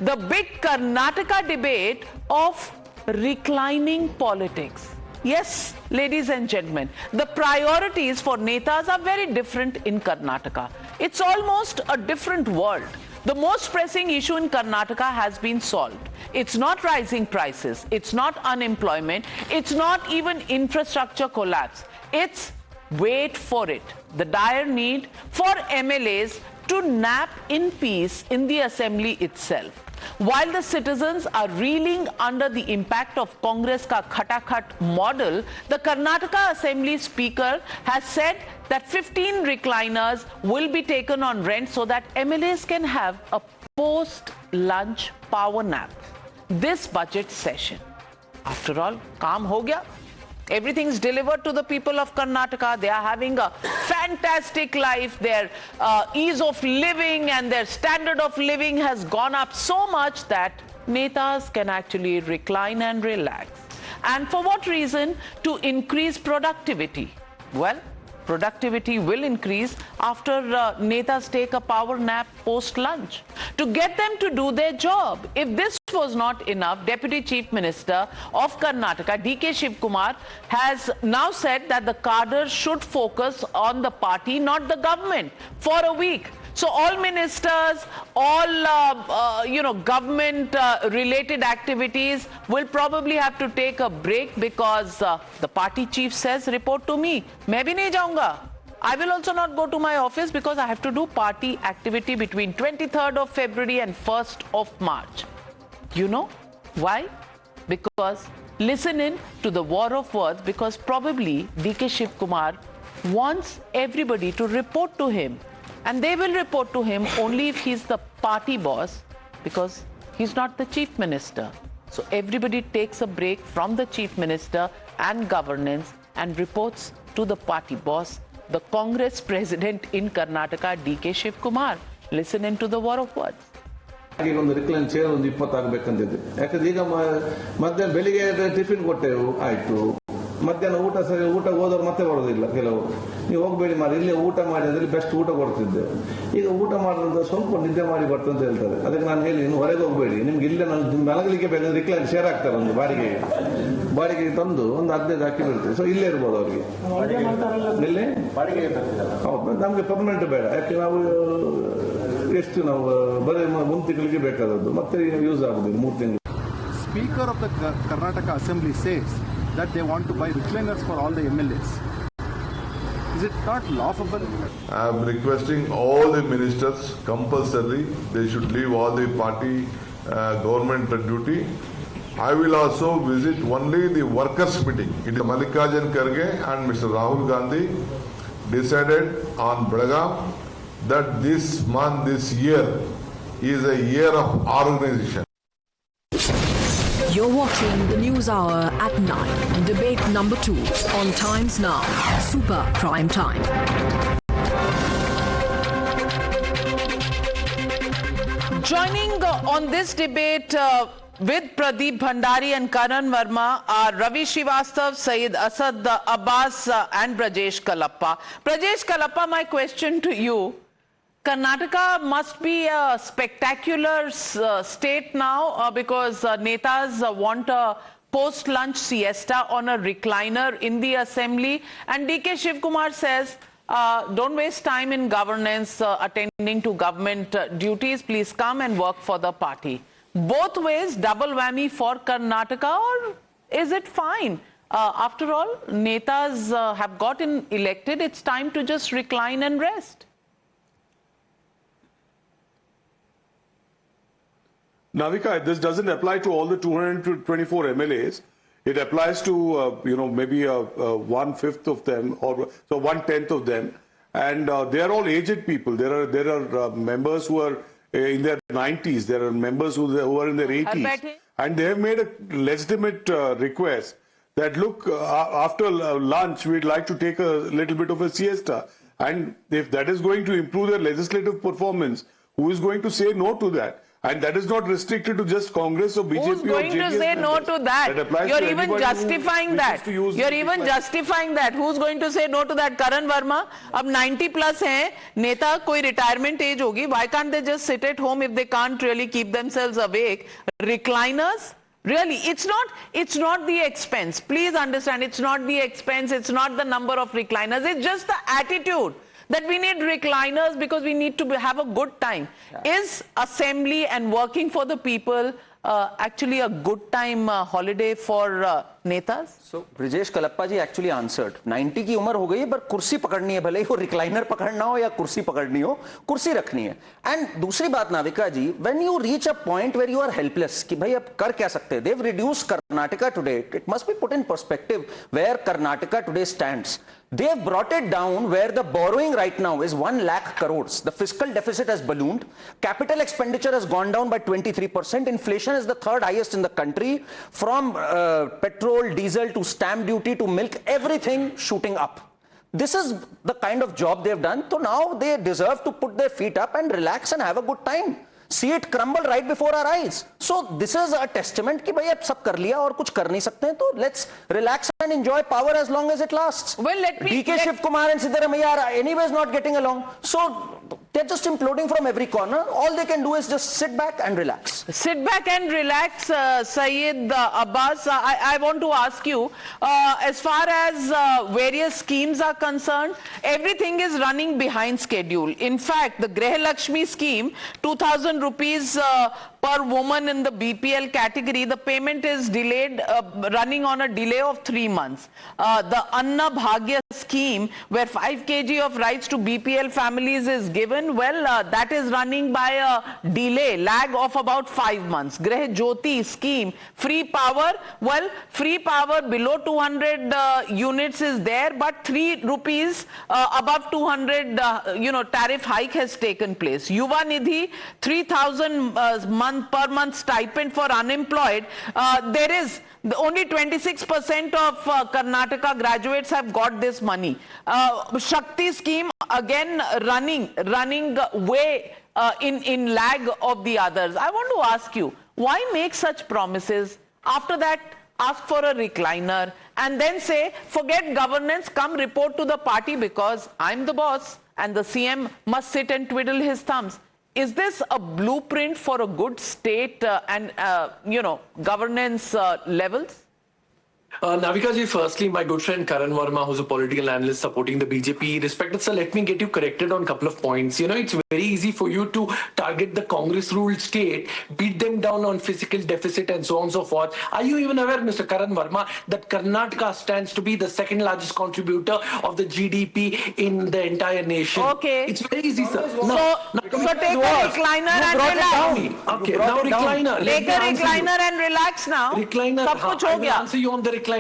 the big Karnataka debate of reclining politics. Yes, ladies and gentlemen, the priorities for netas are very different in Karnataka. It's almost a different world. The most pressing issue in Karnataka has been solved. It's not rising prices, it's not unemployment, it's not even infrastructure collapse. It's, wait for it, the dire need for MLAs to nap in peace in the assembly itself. While the citizens are reeling under the impact of Congress ka khatakhat model, the Karnataka Assembly Speaker has said that 15 recliners will be taken on rent so that MLAs can have a post-lunch power nap this budget session. After all, calm ho gaya. Everything's delivered to the people of Karnataka. They are having a fantastic life. Their ease of living and their standard of living has gone up so much that netas can actually recline and relax. And for what reason? To increase productivity. Well, productivity will increase after netas take a power nap post-lunch to get them to do their job. If this was not enough, Deputy Chief Minister of Karnataka, D.K. Shiv Kumar, has now said that the cadre should focus on the party, not the government, for a week. So all ministers, all government-related activities will probably have to take a break because the party chief says, report to me. Main bhi nahi jaunga. I will also not go to my office because I have to do party activity between 23rd of February and 1st of March. You know why? Because listen in to the war of words, because probably D.K. Shiv Kumar wants everybody to report to him. And they will report to him only if he's the party boss, because he's not the chief minister. So everybody takes a break from the chief minister and governance and reports to the party boss, the Congress president in Karnataka, D.K. Shiv Kumar. Listen into the war of words. ಒಂದು recline chair ಒಂದು 20 ಆಗಬೇಕಂತಿದೆ. ಯಾಕಂದ್ರೆ ಈಗ ಮಧ್ಯಾಹ್ನ ಬೆಳಿಗ್ಗೆ tiffin ಕೊಟ್ಟೆವು ಆಯ್ತು, ಮಧ್ಯಾಹ್ನ ಊಟ ಹೋದವ್ರು ಮತ್ತೆ ಬರೋದಿಲ್ಲ ಕೆಲವರು. ನೀವು ಹೋಗಬೇಡಿ ಮಾಡಿ, ಇಲ್ಲೇ ಊಟ ಮಾಡಿ ಅಂದ್ರೆ ಬೆಸ್ಟ್ ಊಟ ಕೊಡ್ತಿದ್ದೆ. ಈಗ ಊಟ ಮಾಡಿದ್ರೆ ಸ್ವಲ್ಪ ನಿದ್ದೆ ಮಾಡಿ ಬರ್ತಂತ ಹೇಳ್ತಾರೆ. ಅದಕ್ಕೆ ನಾನು ಹೇಳಿ, ನೀವು ಹೊರಗೆ ಹೋಗಬೇಡಿ, ನಿಮ್ಗೆ ಇಲ್ಲೇ ನಾನು ಮಲಗಲಿಕ್ಕೆ ಬೇಕಾದ್ರೆ ರಿಕ್ಲೈನ್ ಚೇರ್ ಹಾಕ್ತಾರೆ ಒಂದು ಬಾಡಿಗೆಗೆ ತಂದು ಒಂದು 15 ಹಾಕಿ ಬಿಡ್ತೀವಿ. ಸೊ ಇಲ್ಲೇ ಇರ್ಬೋದು ಅವ್ರಿಗೆ. ಇಲ್ಲೇ ಹೌದು, ನಮ್ಗೆ ಪರ್ಮನೆಂಟ್ ಬೇಡ. ಯಾಕೆ ನಾವು ಎಷ್ಟು ನಾವು ಬರೀ 1 ತಿಂಗಳಿಗೆ ಬೇಕಾದದ್ದು, ಮತ್ತೆ ಯೂಸ್ ಆಗುದಿಲ್ಲ 3 ತಿಂಗಳು. Speaker of the Karnataka Assembly says that they want to buy recliners for all the MLAs. Is it not laughable? I am requesting all the ministers compulsorily they should leave all the party government duty. I will also visit only the workers meeting. It is Mallikarjun Kharge and Mr. Rahul Gandhi decided on Belagaum that this month, this year is a year of organization. You're watching the News Hour at 9. Debate number 2 on Times Now. Super Prime Time. Joining on this debate with Pradeep Bhandari and Karan Verma are Ravi Srivastava, Syed Asad Abbas and Brajesh Kalappa. Brajesh Kalappa, my question to you. Karnataka must be a spectacular state now because netas want a post-lunch siesta on a recliner in the assembly. And D.K. Shiv Kumar says, don't waste time in governance, attending to government duties. Please come and work for the party. Both ways, double whammy for Karnataka, or is it fine? After all, netas have gotten elected. It's time to just recline and rest. Navika, this doesn't apply to all the 224 MLAs. It applies to, maybe 1/5 of them, or so 1/10 of them. And they are all aged people. There are members who are in their 90s. There are members who are in their 80s. And they have made a legitimate request that, look, after lunch, we'd like to take a little bit of a siesta. And if that is going to improve their legislative performance, who is going to say no to that? And that is not restricted to just Congress or BJP Who's or going to JDS say no members. to that? It applies You're to even anybody who justifying wishes that. to use You're it. even justifying that. Who's going to say no to that? Karan Verma, अब 90 plus हैं, नेता कोई retirement age होगी. Why can't they just sit at home if they can't really keep themselves awake? Recliners? Really, it's not the expense. Please understand, it's not the expense, it's not the number of recliners, it's just the attitude that we need recliners because we need to have a good time. Is assembly and working for the people actually a good time holiday for netas? So Brijesh Kalappa ji actually answered. 90 की उम्र हो गई है पर कुर्सी पकड़नी है, भले ही वो रिक्लाइनर पकड़ना हो या कुर्सी पकड़नी हो, कुर्सी रखनी है. एंड दूसरी बात नाविका जी, when you reach a point where you are helpless कि भाई अब कर क्या सकते हैं, they've reduced Karnataka today. It must be put in perspective where Karnataka today stands. They've brought it down where the borrowing right now is 1 lakh crores. The fiscal deficit has ballooned. Capital expenditure has gone down by 23%. Inflation is the third highest in the country. From petrol, diesel to stamp duty to milk, everything shooting up. This is the kind of job they've done. So now they deserve to put their feet up and relax and have a good time. See it crumble right before our eyes. So this is a testament कि भाई अब सब कर लिया और कुछ कर नहीं सकते हैं, तो let's relax and enjoy power as long as it lasts. Well, DK Shiv Kumar and Siddaramaiah are anyways not getting along. So they're just imploding from every corner. All they can do is just sit back and relax. Sit back and relax, Syed Abbas. I want to ask you, as far as various schemes are concerned, everything is running behind schedule. In fact, the Greh Lakshmi scheme, 2,000 rupees per woman in the BPL category, the payment is delayed, running on a delay of 3 months. The Anna Bhagya scheme, where 5 kg of rice to BPL families is given, well, that is running by a delay, lag of about 5 months. Greh Jyoti scheme, free power, well, free power below 200 units is there, but 3 rupees above 200, tariff hike has taken place. Yuva Nidhi, 3,000 per month stipend for unemployed. There is only 26% of Karnataka graduates have got this money. Shakti scheme again running way in lag of the others. I want to ask you, why make such promises? After that, ask for a recliner and then say, forget governance, come report to the party because I'm the boss and the CM must sit and twiddle his thumbs. Is this a blueprint for a good state and governance levels? Navika ji, firstly, my good friend Karan Verma, who's a political analyst supporting the BJP, respected sir, let me get you corrected on a couple of points. It's very easy for you to target the Congress-ruled state, beat them down on fiscal deficit and so on and so forth. Are you even aware, Mr. Karan Verma, that Karnataka stands to be the second largest contributor of the GDP in the entire nation? Okay. It's very easy, sir. So take a recliner and relax. Okay, now recliner. Take a recliner and relax now. Recliner. Sab kuch ho I will gaya. answer you on the recliner.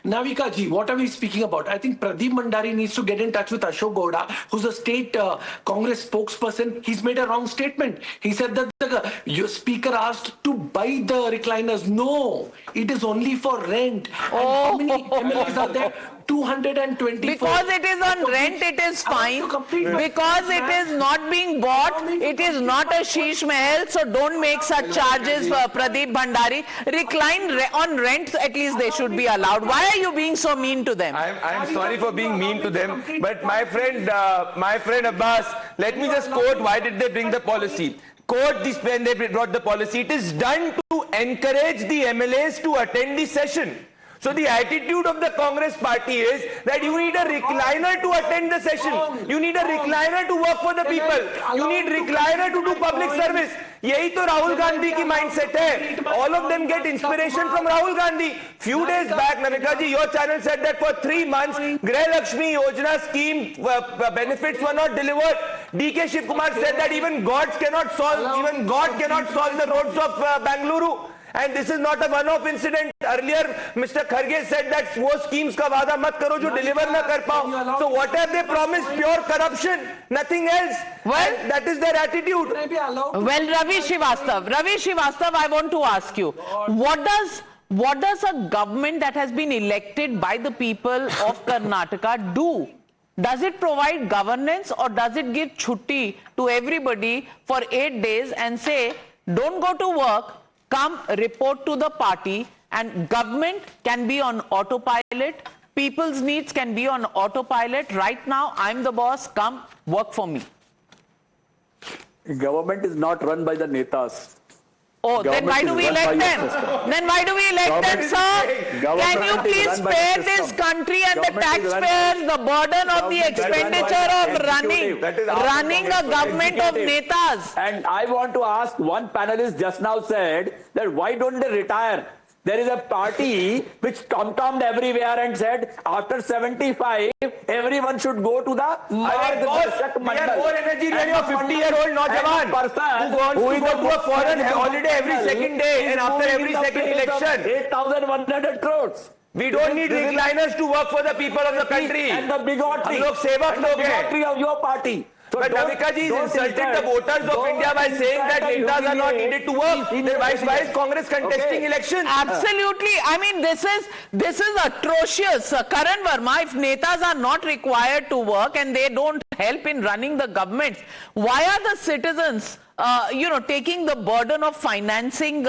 Navika ji, what are we speaking about? I think Pradeep Mandari needs to get in touch with Ashok Gowda, who's a state Congress spokesperson. He's made a wrong statement. He said that your speaker asked to buy the recliners. No, it is only for rent. And how many MLAs are there? 224. Because it is on rent, it is fine. Because it is not being bought, it is not a sheesh mahal. So don't make such charges, Pradeep Bhandari. Recline on rent, at least they should be allowed. Why are you being so mean to them? I'm sorry for being mean to them, but my friend Abbas, let me just quote why did they bring the policy. Quote this when they brought the policy. It is done to encourage the MLAs to attend the session. So the attitude of the Congress party is that you need a recliner to attend the session. You need a recliner to work for the people. You need recliner to do public service. यही तो राहुल गांधी की mindset है. All of them get inspiration from Rahul Gandhi. Few days back, Navika ji, your channel said that for 3 months, Greh Lakshmi Yojana scheme benefits were not delivered. DK Shiv Kumar said that even God cannot solve the roads of Bangalore. And this is not a one-off incident. Earlier, Mr. Kharge said that वो schemes का वादा मत करो जो deliver ना कर पाओ. So what have they promised? Pure corruption, nothing else. Well, and that is their attitude. Well, Ravi Srivastava, I want to ask you, what does a government that has been elected by the people of Karnataka do? Does it provide governance or does it give chutti to everybody for 8 days and say, don't go to work, come report to the party, and government can be on autopilot. People's needs can be on autopilot. Right now, I'm the boss. Come work for me. Government is not run by the netas. Oh, then why do we elect them? Then why do we elect them, sir? Can you please spare this country and the taxpayers the burden of the expenditure of running a government of netas? And I want to ask, one panelist just now said that why don't they retire? There is a party which tom-tommed everywhere and said after 75, everyone should go to the We are more energy than your 50-year-old Naujawan who wants to go to a foreign holiday every second day and after every second election. 8,100 crores. We don't need recliners to work for the people of the country. And the bigotry. हम लोग सेवक लोग हैं. bigotry of your party. So But Navika ji is insulted the voters of India by saying that netas are not needed to work. Then why is Congress contesting elections? Absolutely. I mean, this is atrocious. Karan Verma, if netas are not required to work and they don't help in running the governments, why are the citizens taking the burden of financing,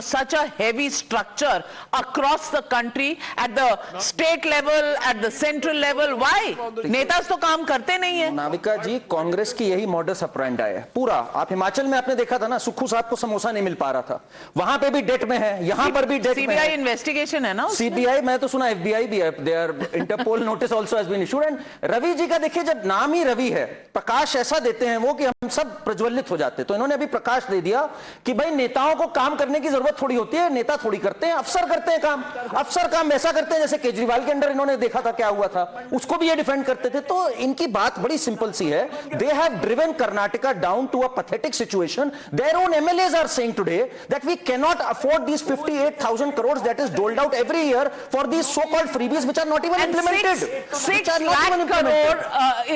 such a heavy structure across the country at the state level, at the central level? Why? नेताज तो काम करते नहीं है. नाविका जी, कांग्रेस की यही modus operandi है पूरा. आप हिमाचल में आपने देखा था ना, सुक्खू साहब को समोसा नहीं मिल पा रहा था, वहां पे भी डेट में है, यहां पर भी डेट में है. सीबीआई इन्वेस्टिगेशन है ना. सीबीआई, मैं तो सुना एफबीआई भी है. There Interpol notice also has been issued. And Ravi ji का देखिए, जब नाम ही रवि है, प्रकाश ऐसा देते हैं वो कि हम सब प्रज्वलित हो जाते. तो इन्होंने अभी प्रकाश दे दिया कि भाई नेताओं को काम करने की जरूरत थोड़ी होती है, नेता थोड़ी करते हैं, अफसर करते हैं काम. अफसर काम वैसा करते हैं जैसे केजरीवाल के अंडर इन्होंने देखा था क्या हुआ था, उसको भी ये डिफेंड करते थे. तो इनकी बात बड़ी सिंपल सी है. They have driven Karnataka down to a pathetic situation. Their own MLAs are saying today that we can not afford these 58,000 crores that is doled out every year for these so-called freebies which are not even implemented. 6 lakh crore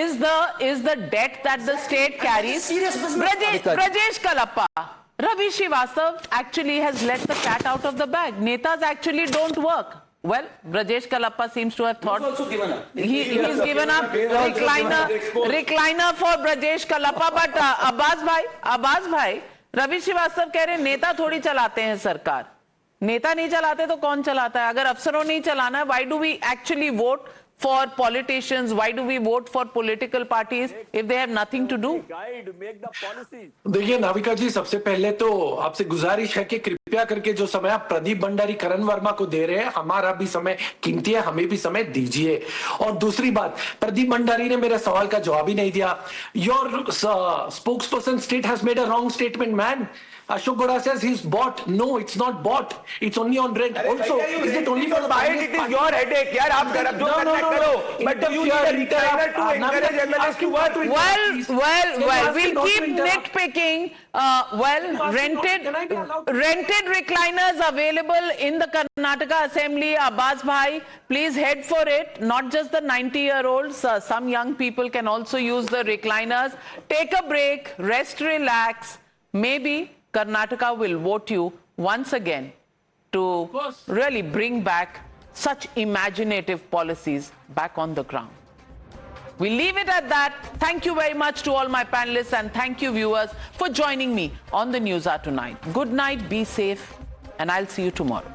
is the debt that the state carries. Brajesh Kalappa, Ravi Srivastava actually has let the cat out of the bag. Netas actually don't work. Well, Brajesh Kalappa seems to have thought. He's also given up. He's given up. Recliner for Brajesh Kalappa. But Abbas bhai, Ravi Srivastava कह रहे नेता थोड़ी चलाते हैं सरकार. नेता नहीं चलाते तो कौन चलाता है? अगर अफसरों नहीं चलाना है, why do we actually vote for politicians? Why do we vote for political parties if they have nothing to do? देखिए नाविका जी, सबसे पहले तो आपसे गुजारिश है कि कृपया करके जो समय आप प्रदीप भंडारी, करण वर्मा को दे रहे हैं, हमारा भी समय कीमती है, हमें भी समय दीजिए. और दूसरी बात, प्रदीप भंडारी ने मेरे सवाल का जवाब ही नहीं दिया. Your spokesperson state has made a wrong statement man. Ashok Goda says he's bought. No, it's not bought. It's only on rent. Also, is it only for the buy it? It is your headache. यार आप जो करना करो. But you need a recliner to encourage MLAs to work. Well, we'll keep nitpicking. Rented recliners available in the Karnataka Assembly. Abbas bhai, please head for it. Not just the 90-year-olds. Some young people can also use the recliners. Take a break. Rest, relax. Maybe Karnataka will vote you once again to really bring back such imaginative policies back on the ground. We'll leave it at that. Thank you very much to all my panelists, and thank you viewers for joining me on the News Hour tonight. Good night, be safe, and I'll see you tomorrow.